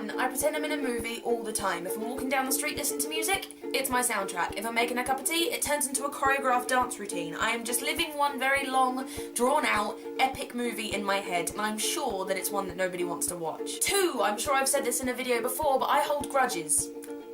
1. I pretend I'm in a movie all the time. If I'm walking down the street listening to music, it's my soundtrack. If I'm making a cup of tea, it turns into a choreographed dance routine. I am just living one very long, drawn-out, epic movie in my head, and I'm sure that it's one that nobody wants to watch. 2. I'm sure I've said this in a video before, but I hold grudges.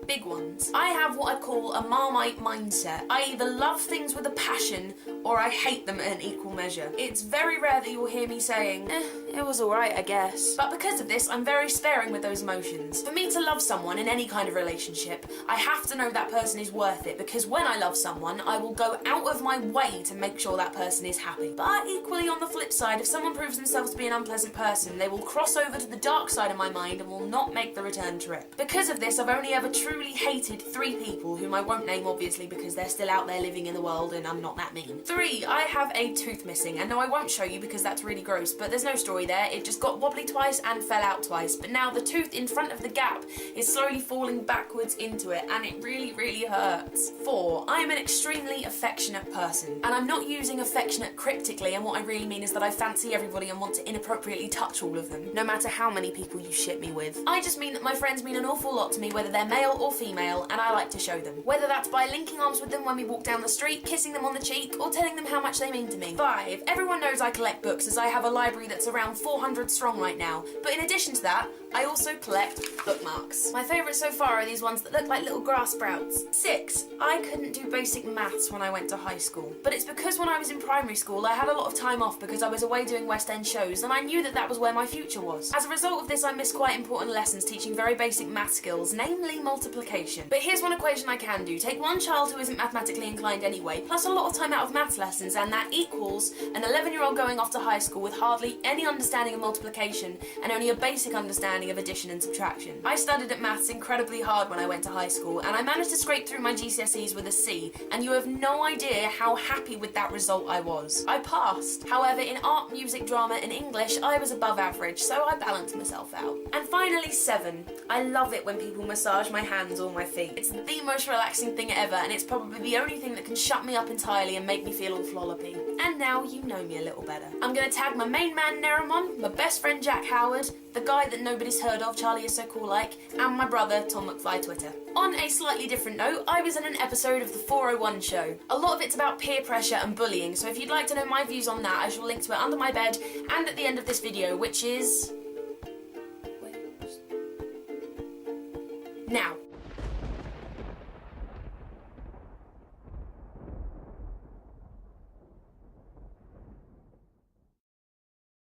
Big ones. I have what I call a Marmite mindset. I either love things with a passion or I hate them at an equal measure. It's very rare that you'll hear me saying, it was alright, I guess. But because of this, I'm very sparing with those emotions. For me to love someone in any kind of relationship, I have to know that person is worth it, because when I love someone, I will go out of my way to make sure that person is happy. But equally on the flip side, if someone proves themselves to be an unpleasant person, they will cross over to the dark side of my mind and will not make the return trip. Because of this, I've only ever truly hated 3 people, whom I won't name obviously because they're still out there living in the world and I'm not that mean. 3. I have a tooth missing, and no, I won't show you because that's really gross, but there's no story there. It just got wobbly twice and fell out twice, but now the tooth in front of the gap is slowly falling backwards into it, and it really, really hurts. 4. I am an extremely affectionate person, and I'm not using affectionate cryptically, and what I really mean is that I fancy everybody and want to inappropriately touch all of them, no matter how many people you shit me with. I just mean that my friends mean an awful lot to me, whether they're male or female, and I like to show them. Whether that's by linking arms with them when we walk down the street, kissing them on the cheek, or telling them how much they mean to me. 5. Everyone knows I collect books, as I have a library that's around 400 strong right now, but in addition to that, I also collect bookmarks. My favourites so far are these ones that look like little grass sprouts. 6. I couldn't do basic maths when I went to high school, but it's because when I was in primary school I had a lot of time off because I was away doing West End shows, and I knew that that was where my future was. As a result of this, I missed quite important lessons teaching very basic math skills, namely multiplication. But here's one equation I can do. Take one child who isn't mathematically inclined anyway, plus a lot of time out of maths lessons, and that equals an 11-year-old going off to high school with hardly any understanding of multiplication and only a basic understanding of addition and subtraction. I studied at maths incredibly hard when I went to high school, and I managed to scrape through my GCSEs with a C, and you have no idea how happy with that result I was. I passed. However, in art, music, drama and English, I was above average, so I balanced myself out. And finally, 7. I love it when people massage my hands or my feet. It's the most relaxing thing ever, and it's probably the only thing that can shut me up entirely and make me feel all floppy. And now you know me a little better. I'm gonna tag my main man Neramon, my best friend Jack Howard, the guy that nobody's heard of, Charlie is so cool like, and my brother Tom McFly Twitter. On a slightly different note, I was in an episode of the 401 show. A lot of it's about peer pressure and bullying, so if you'd like to know my views on that, I shall link to it under my bed and at the end of this video, which is... now.